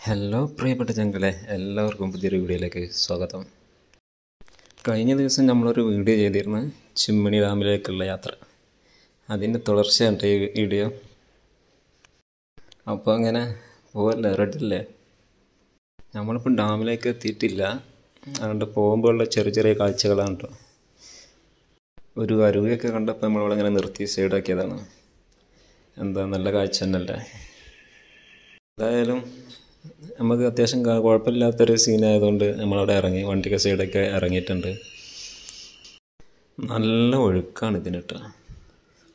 Hello പ്രിയപ്പെട്ട ചങ്കളെ, എല്ലാവർക്കും പുതിയൊരു വീഡിയോയിലേക്ക് സ്വാഗതം. കഴിഞ്ഞ ദിവസം നമ്മളൊരു വീഡിയോ ചെയ്തിരുന്നു, ചിമ്മിണി ഡാമിലേക്കുള്ള യാത്ര. അതിൻ്റെ തുടർച്ചയാണ് ഈ വീഡിയോ. അപ്പോൾ അങ്ങനെ പോവല്ലേ, റെഡിയല്ലേ? നമ്മളിപ്പോൾ ഡാമിലേക്ക് എത്തിയിട്ടില്ല, അതുകൊണ്ട് പോകുമ്പോഴുള്ള ചെറിയ ചെറിയ കാഴ്ചകളാണ് കേട്ടോ. ഒരു അരുവിയൊക്കെ കണ്ടപ്പോൾ നമ്മളിവിടെ ഇങ്ങനെ നിർത്തി സൈഡാക്കിയതാണ്. എന്താ നല്ല കാഴ്ച തന്നെയല്ലേ? എന്തായാലും നമുക്ക് അത്യാവശ്യം കുഴപ്പമില്ലാത്തൊരു സീനായതുകൊണ്ട് നമ്മളവിടെ ഇറങ്ങി, വണ്ടിക്ക് സൈഡൊക്കെ ഇറങ്ങിയിട്ടുണ്ട്. നല്ല ഒഴുക്കാണ് ഇതിനിട്ട്,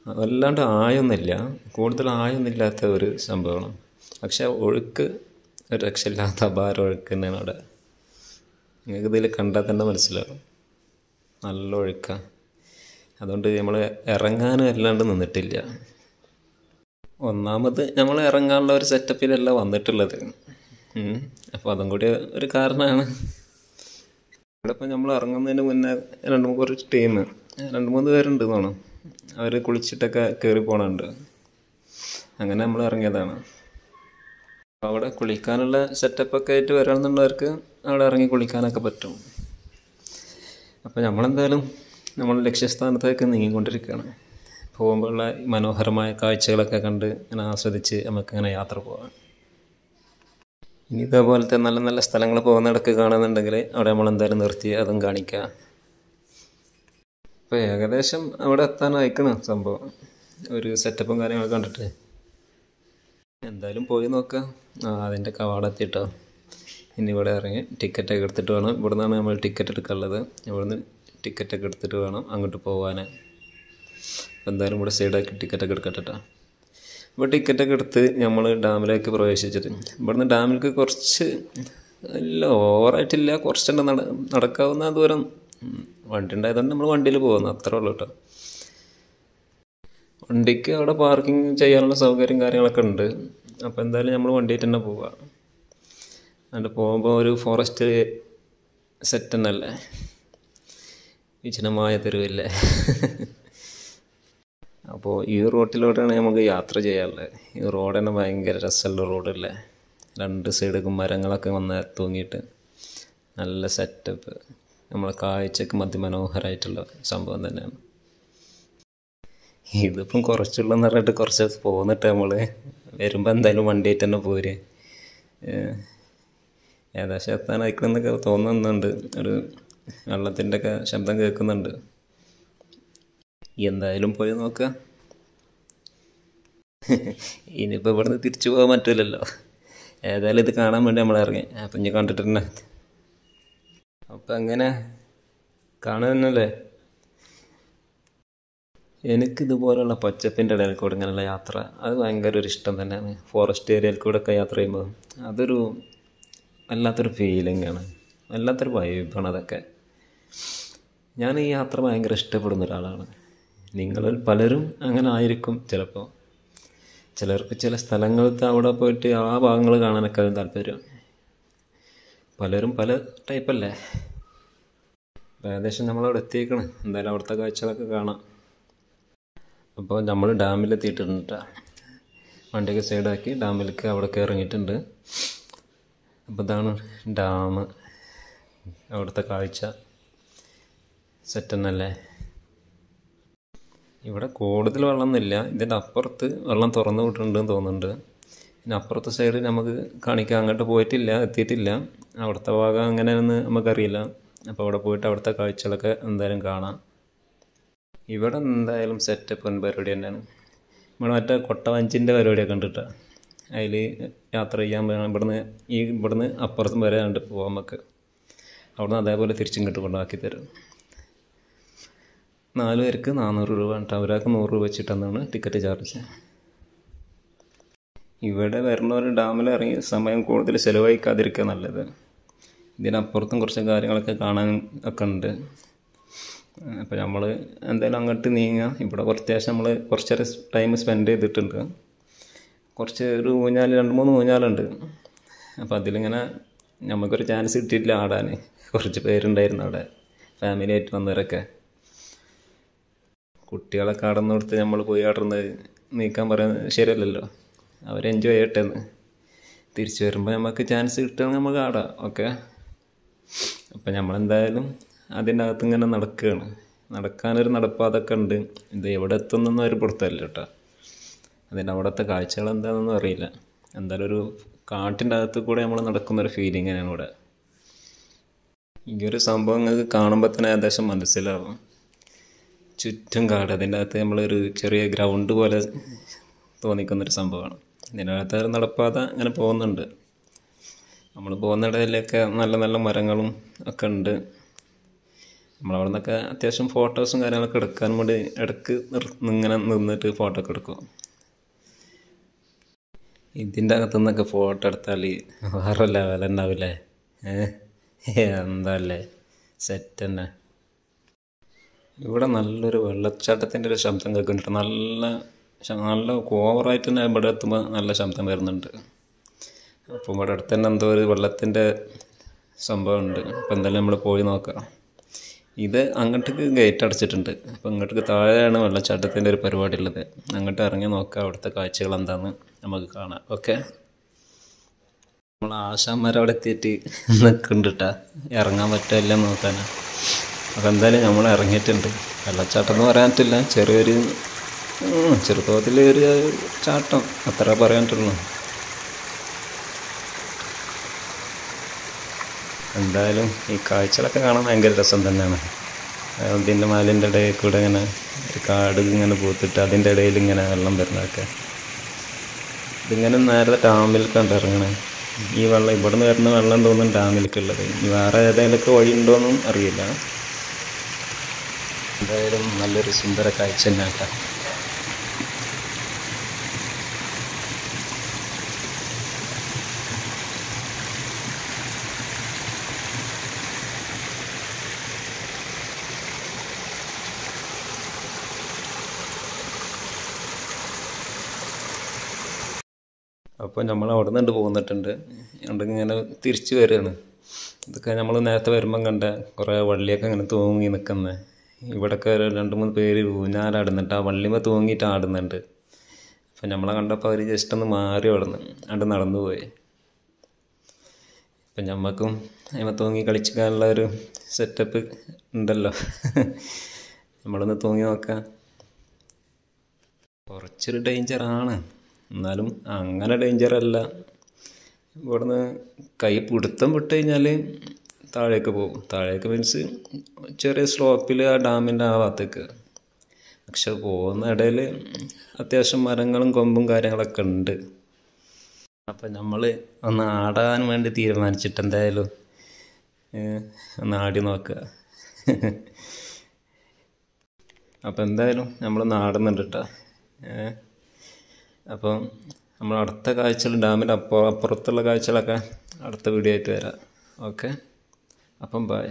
വല്ലാണ്ട് ആയൊന്നുമില്ല, കൂടുതൽ ആയൊന്നുമില്ലാത്ത ഒരു സംഭവമാണ്. പക്ഷെ ഒഴുക്ക് ഒരു രക്ഷയില്ലാത്ത അപാര ഒഴുക്ക് തന്നെയാണ് അവിടെ. നിങ്ങൾക്ക് ഇതിൽ കണ്ടാൽ തന്നെ മനസ്സിലാവും, നല്ല ഒഴുക്കാണ്. അതുകൊണ്ട് നമ്മൾ ഇറങ്ങാനും അല്ലാണ്ട് നിന്നിട്ടില്ല. ഒന്നാമത് നമ്മൾ ഇറങ്ങാനുള്ള ഒരു സെറ്റപ്പിലല്ല വന്നിട്ടുള്ളത്, അപ്പോൾ അതും കൂടി ഒരു കാരണമാണ്. ഇവിടെ ഇപ്പം നമ്മൾ ഇറങ്ങുന്നതിന് മുന്നേ കുറച്ച് ടീം 2-3 പേരുണ്ട് തോന്നും, അവർ കുളിച്ചിട്ടൊക്കെ കയറി പോകണുണ്ട്. അങ്ങനെ നമ്മൾ ഇറങ്ങിയതാണ്. അപ്പോൾ അവിടെ കുളിക്കാനുള്ള സെറ്റപ്പൊക്കെ ആയിട്ട് വരണമെന്നുള്ളവർക്ക് അവിടെ ഇറങ്ങി കുളിക്കാനൊക്കെ പറ്റും. അപ്പോൾ നമ്മളെന്തായാലും നമ്മൾ ലക്ഷ്യസ്ഥാനത്തേക്ക് നീങ്ങിക്കൊണ്ടിരിക്കുകയാണ്. പോകുമ്പോഴുള്ള മനോഹരമായ കാഴ്ചകളൊക്കെ കണ്ട് ഇങ്ങനെ ആസ്വദിച്ച് നമുക്കിങ്ങനെ യാത്ര പോകാം. ഇനി ഇതേപോലത്തെ നല്ല നല്ല സ്ഥലങ്ങൾ പോകുന്നിടക്ക് കാണുന്നുണ്ടെങ്കിൽ അവിടെ നമ്മളെന്തായാലും നിർത്തി അതും കാണിക്കുക. ഇപ്പോൾ ഏകദേശം അവിടെ എത്താനായിക്കണം സംഭവം, ഒരു സെറ്റപ്പും കാര്യങ്ങളൊക്കെ കണ്ടിട്ട്. എന്തായാലും പോയി നോക്കാം. അതിൻ്റെ കവാടെത്തിയിട്ടോ. ഇനി ഇവിടെ ഇറങ്ങി ടിക്കറ്റൊക്കെ എടുത്തിട്ട് വേണം, ഇവിടെ നിന്നാണ് നമ്മൾ ടിക്കറ്റ് എടുക്കാനുള്ളത്. ഇവിടുന്ന് ടിക്കറ്റൊക്കെ എടുത്തിട്ട് വേണം അങ്ങോട്ട് പോകാൻ. എന്തായാലും ഇവിടെ സൈഡാക്കി ടിക്കറ്റൊക്കെ എടുക്കട്ടെ. ഇപ്പോൾ ടിക്കറ്റൊക്കെ എടുത്ത് നമ്മൾ ഡാമിലേക്ക് പ്രവേശിച്ചിട്ട്, ഇവിടുന്ന് ഡാമിലേക്ക് കുറച്ച് ഇല്ല, ഓവറായിട്ടില്ല, കുറച്ചുണ്ട് നടക്കാവുന്ന ദൂരം. വണ്ടി ഉണ്ടായതുകൊണ്ട് നമ്മൾ വണ്ടിയിൽ പോകുന്നു, അത്രേ ഉള്ളൂ കേട്ടോ. വണ്ടിക്ക് അവിടെ പാർക്കിംഗ് ചെയ്യാനുള്ള സൗകര്യം കാര്യങ്ങളൊക്കെ ഉണ്ട്. അപ്പോൾ എന്തായാലും നമ്മൾ വണ്ടിയിട്ട് തന്നെ പോവുക. എന്നിട്ട് പോകുമ്പോൾ ഒരു ഫോറസ്റ്റ് സെറ്റ് തന്നെയല്ലേ, വിജനമായ തെരുവില്ലേ. അപ്പോൾ ഈ റോട്ടിലൂടെയാണ് നമുക്ക് യാത്ര ചെയ്യാനുള്ളത്. ഈ റോഡ് തന്നെ ഭയങ്കര രസമുള്ള റോഡല്ലേ, 2 സൈഡിലും മരങ്ങളൊക്കെ വന്ന് തൂങ്ങിയിട്ട് നല്ല സെറ്റപ്പ്. നമ്മളെ കാഴ്ചക്ക് മനോഹരമായിട്ടുള്ള സംഭവം തന്നെയാണ്. ഇതിപ്പം കുറച്ചുള്ളെന്ന് പറഞ്ഞിട്ട് കുറച്ച് പോന്നിട്ട് നമ്മൾ വരുമ്പോൾ എന്തായാലും വണ്ടിയായിട്ട് തന്നെ പോര്. ഏകദേശം എത്താനായിക്കണമെന്നൊക്കെ തോന്നുന്നുണ്ട്, ഒരു വെള്ളത്തിൻ്റെ ഒക്കെ ശബ്ദം കേൾക്കുന്നുണ്ട്. എന്തായാലും പോയി നോക്കുക. ഇനിയിപ്പോൾ ഇവിടുന്ന് തിരിച്ചു പോകാൻ പറ്റില്ലല്ലോ, ഏതായാലും ഇത് കാണാൻ വേണ്ടി നമ്മൾ ഇറങ്ങി. അപ്പം ഇനി കണ്ടിട്ട് തന്നെ. അപ്പം അങ്ങനെ കാണാൻ തന്നെയല്ലേ. എനിക്കിതുപോലുള്ള പച്ചപ്പിൻ്റെ ഇടയിൽ കൂടെ ഇങ്ങനെയുള്ള യാത്ര അത് ഭയങ്കര ഒരു ഇഷ്ടം തന്നെയാണ്. ഫോറസ്റ്റ് ഏരിയയിൽ കൂടെ ഒക്കെ യാത്ര ചെയ്യുമ്പോൾ അതൊരു വല്ലാത്തൊരു ഫീലിംഗാണ്, വല്ലാത്തൊരു വൈബാണ് അതൊക്കെ. ഞാൻ ഈ യാത്ര ഭയങ്കര ഇഷ്ടപ്പെടുന്ന ഒരാളാണ്. നിങ്ങളിൽ പലരും അങ്ങനെ ആയിരിക്കും ചിലപ്പോൾ. ചിലർക്ക് ചില സ്ഥലങ്ങൾക്ക് അവിടെ പോയിട്ട് ആ ഭാഗങ്ങൾ കാണാനൊക്കെ താല്പര്യം. പലരും പല ടൈപ്പല്ലേ. ഏകദേശം നമ്മളവിടെ എത്തിയേക്കണം, എന്തായാലും അവിടുത്തെ കാഴ്ചകളൊക്കെ കാണാം. അപ്പോൾ നമ്മൾ ഡാമിലെത്തിയിട്ടുണ്ട്. വണ്ടിയൊക്കെ സൈഡാക്കി ഡാമിലേക്ക് അവിടെയൊക്കെ ഇറങ്ങിയിട്ടുണ്ട്. അപ്പോൾ ഇതാണ് ഡാം, അവിടുത്തെ കാഴ്ച സെറ്റ് തന്നെയല്ലേ. ഇവിടെ കൂടുതൽ വെള്ളമൊന്നുമില്ല, ഇതിൻ്റെ അപ്പുറത്ത് വെള്ളം തുറന്നു വിട്ടിട്ടുണ്ടെന്ന് തോന്നുന്നുണ്ട്. പിന്നെ അപ്പുറത്തെ സൈഡ് നമുക്ക് കാണിക്കാം, അങ്ങോട്ട് പോയിട്ടില്ല, എത്തിയിട്ടില്ല. അവിടുത്തെ ഭാഗം അങ്ങനെയൊന്നും നമുക്കറിയില്ല. അപ്പോൾ അവിടെ പോയിട്ട് അവിടുത്തെ കാഴ്ചകളൊക്കെ എന്തായാലും കാണാം. ഇവിടെ എന്തായാലും സെറ്റപ്പ് പരിപാടി തന്നെയാണ്. നമ്മൾ മറ്റേ കൊട്ടവഞ്ചിൻ്റെ പരിപാടിയൊക്കെ കണ്ടിട്ടാ, അതിൽ യാത്ര ചെയ്യാൻ ഇവിടുന്ന് അപ്പുറത്തും വരെ കണ്ട് പോകാൻ നമുക്ക്. അവിടുന്ന് അതേപോലെ തിരിച്ചിങ്ങോട്ട് കൊണ്ടാക്കി തരും. 4 പേർക്ക് 400 രൂപ കേട്ടോ, ഒരാൾക്ക് 100 രൂപ വെച്ചിട്ടെന്നാണ് ടിക്കറ്റ് ചാർജ്. ഇവിടെ വരുന്നവർ ഡാമിൽ ഇറങ്ങി സമയം കൂടുതൽ ചിലവഴിക്കാതിരിക്കുക നല്ലത്. ഇതിനപ്പുറത്തും കുറച്ച് കാര്യങ്ങളൊക്കെ കാണാൻ ഒക്കെ ഉണ്ട്. അപ്പോൾ നമ്മൾ എന്തായാലും അങ്ങോട്ട് നീങ്ങുക. ഇവിടെ അത്യാവശ്യം നമ്മൾ കുറച്ചേരം ടൈം സ്പെൻഡ് ചെയ്തിട്ടുണ്ട്. കുറച്ച് ഒരു 2-3 ഊഞ്ഞാലുണ്ട്. അപ്പോൾ അതിലിങ്ങനെ നമുക്കൊരു ചാൻസ് കിട്ടിയിട്ടില്ല ആടാൻ. കുറച്ച് പേരുണ്ടായിരുന്നു അവിടെ, ഫാമിലി ആയിട്ട് വന്നവരൊക്കെ. കുട്ടികളൊക്കെ ആടുന്നിടത്ത് നമ്മൾ പോയി ആടുന്നത് നീക്കാൻ പറയാൻ ശരിയല്ലല്ലോ, അവർ എൻജോയ് ചെയ്യട്ടെന്ന്. തിരിച്ചു വരുമ്പോൾ നമുക്ക് ചാൻസ് കിട്ടുകയാണെങ്കിൽ നമുക്ക് ആടാം. ഓക്കെ. അപ്പം നമ്മളെന്തായാലും അതിൻ്റെ അകത്ത് ഇങ്ങനെ നടക്കുകയാണ്. നടക്കാനൊരു നടപ്പാതൊക്കെ ഉണ്ട്. ഇത് എവിടെ എത്തുന്നൊന്നും അവർ പുറത്തല്ല കേട്ടോ. അതിൻ്റെ അവിടുത്തെ കാഴ്ചകൾ എന്താണെന്നൊന്നും അറിയില്ല. എന്തായാലും ഒരു കാട്ടിൻ്റെ അകത്ത് കൂടെ നമ്മൾ നടക്കുന്നൊരു ഫീലിംഗ് തന്നെയാണ് ഇവിടെ. ഈ ഒരു സംഭവം നിങ്ങൾക്ക് കാണുമ്പോൾ തന്നെ ഏകദേശം മനസ്സിലാവും. ചുറ്റും കാട്, അതിൻ്റെ അകത്ത് നമ്മളൊരു ചെറിയ ഗ്രൗണ്ട് പോലെ തോന്നിക്കുന്നൊരു സംഭവമാണ്. ഇതിൻ്റെ അകത്ത് ഒരു നടപ്പാത അങ്ങനെ പോകുന്നുണ്ട്. നമ്മൾ പോകുന്നിടയിലൊക്കെ നല്ല നല്ല മരങ്ങളും ഒക്കെ ഉണ്ട്. നമ്മളവിടെ നിന്നൊക്കെ അത്യാവശ്യം ഫോട്ടോസും കാര്യങ്ങളൊക്കെ എടുക്കാൻ വേണ്ടി ഇടയ്ക്ക് ഇങ്ങനെ നിന്നിട്ട് ഫോട്ടോ ഒക്കെ എടുക്കും. ഇതിൻ്റെ അകത്തു നിന്നൊക്കെ ഫോട്ടോ എടുത്താൽ വേറെ ലെവലുണ്ടാവില്ലേ? എന്താല്ലേ, സെറ്റ് തന്നെ. ഇവിടെ നല്ലൊരു വെള്ളച്ചാട്ടത്തിൻ്റെ ഒരു ശബ്ദം കേൾക്കുന്നുണ്ട്. നല്ല ഓവറായിട്ട് തന്നെ ഇവിടെ എത്തുമ്പോൾ നല്ല ശബ്ദം വരുന്നുണ്ട്. അപ്പോൾ ഇവിടെ അടുത്ത് തന്നെ എന്തോ ഒരു വെള്ളത്തിൻ്റെ സംഭവമുണ്ട്. അപ്പോൾ എന്തായാലും നമ്മൾ പോയി നോക്കാം. ഇത് അങ്ങോട്ടേക്ക് ഗേറ്റ് അടച്ചിട്ടുണ്ട്. അപ്പോൾ ഇങ്ങോട്ടേക്ക് താഴെയാണ് വെള്ളച്ചാട്ടത്തിൻ്റെ ഒരു പരിപാടി ഉള്ളത്. അങ്ങോട്ട് ഇറങ്ങി നോക്കാം അവിടുത്തെ കാഴ്ചകൾ എന്താണെന്ന് നമുക്ക് കാണാം. ഓക്കെ. നമ്മൾ ആശാന്മാർ അവിടെ എത്തിയിട്ട് നിൽക്കുന്നുണ്ട് കേട്ടോ, ഇറങ്ങാൻ പറ്റില്ല നോക്കാനാണ്. അപ്പോൾ എന്തായാലും നമ്മൾ ഇറങ്ങിയിട്ടുണ്ട്. വെള്ളച്ചാട്ടം എന്ന് പറയാൻ പറ്റില്ല, ചെറുതോതിലൊരു ചാട്ടം അത്ര പറയാൻ പറ്റുള്ളൂ. എന്തായാലും ഈ കാഴ്ചകളൊക്കെ കാണാൻ ഭയങ്കര രസം തന്നെയാണ്. അതിൻ്റെ മലേൻ്റെ ഇടയിൽ കൂടെ ഇങ്ങനെ ഒരു കാട് ഇങ്ങനെ പൂത്തിട്ട് അതിൻ്റെ ഇടയിൽ ഇങ്ങനെ വെള്ളം വരുന്നതൊക്കെ. ഇതിങ്ങനെ നേരെ ഡാമിലേക്കാണ് ഇറങ്ങണേ. ഈ വെള്ളം ഇവിടെ നിന്ന് വരുന്ന വെള്ളം തോന്നുന്നു ഡാമിലേക്കുള്ളത്. ഇനി വേറെ ഏതെങ്കിലുമൊക്കെ വഴി ഉണ്ടോയെന്നും അറിയില്ല. എന്തായാലും നല്ലൊരു സുന്ദര കാഴ്ച തന്നെ കേട്ടോ. അപ്പോൾ നമ്മൾ അവിടെ നിന്ന് പോന്നിട്ടുണ്ട്. ഇങ്ങനെ തിരിച്ചു വരികയാണ്. ഇതൊക്കെ നമ്മൾ നേരത്തെ വരുമ്പം കണ്ട കുറേ വള്ളിയൊക്കെ ഇങ്ങനെ തൂങ്ങി നിൽക്കുന്നത്. ഇവിടെയൊക്കെ 2-3 പേര് ഊഞ്ഞാലാടുന്നുണ്ട്. ആ വള്ളിമ തൂങ്ങിയിട്ട് ആടുന്നുണ്ട്. അപ്പം നമ്മളെ കണ്ടപ്പോൾ അവർ ജസ്റ്റ് ഒന്ന് മാറി അവിടെ നടന്നു പോയി. ഇപ്പം ഞമ്മക്കും അതിമ തൂങ്ങി കളിച്ചിക്കാനുള്ള ഒരു സെറ്റപ്പ് ഉണ്ടല്ലോ. നമ്മളൊന്ന് തൂങ്ങി നോക്കാം. കുറച്ചൊരു ഡേഞ്ചറാണ്, എന്നാലും അങ്ങനെ ഡേഞ്ചറല്ല. ഇവിടുന്ന് കൈ പിടുത്തം വിട്ട് കഴിഞ്ഞാൽ താഴേക്ക് പോകും. താഴേക്ക് മീൻസ് ചെറിയ സ്ലോപ്പിൽ ആ ഡാമിൻ്റെ ആ ഭാഗത്തേക്ക്. പക്ഷെ പോകുന്ന ഇടയിൽ അത്യാവശ്യം മരങ്ങളും കൊമ്പും കാര്യങ്ങളൊക്കെ ഉണ്ട്. അപ്പം നമ്മൾ ഒന്ന് ആടാൻ വേണ്ടി തീരുമാനിച്ചിട്ട് എന്തായാലും ഒന്ന് ആടി നോക്കുക. അപ്പം എന്തായാലും നമ്മളൊന്ന് ആടുന്നുണ്ട് കേട്ടോ. അപ്പം നമ്മൾ അടുത്ത കാഴ്ചകൾ ഡാമിൻ്റെ അപ്പുറത്തുള്ള കാഴ്ചകളൊക്കെ അടുത്ത വീഡിയോ ആയിട്ട് വരാം. ഓക്കെ. അപ്പം ബൈ.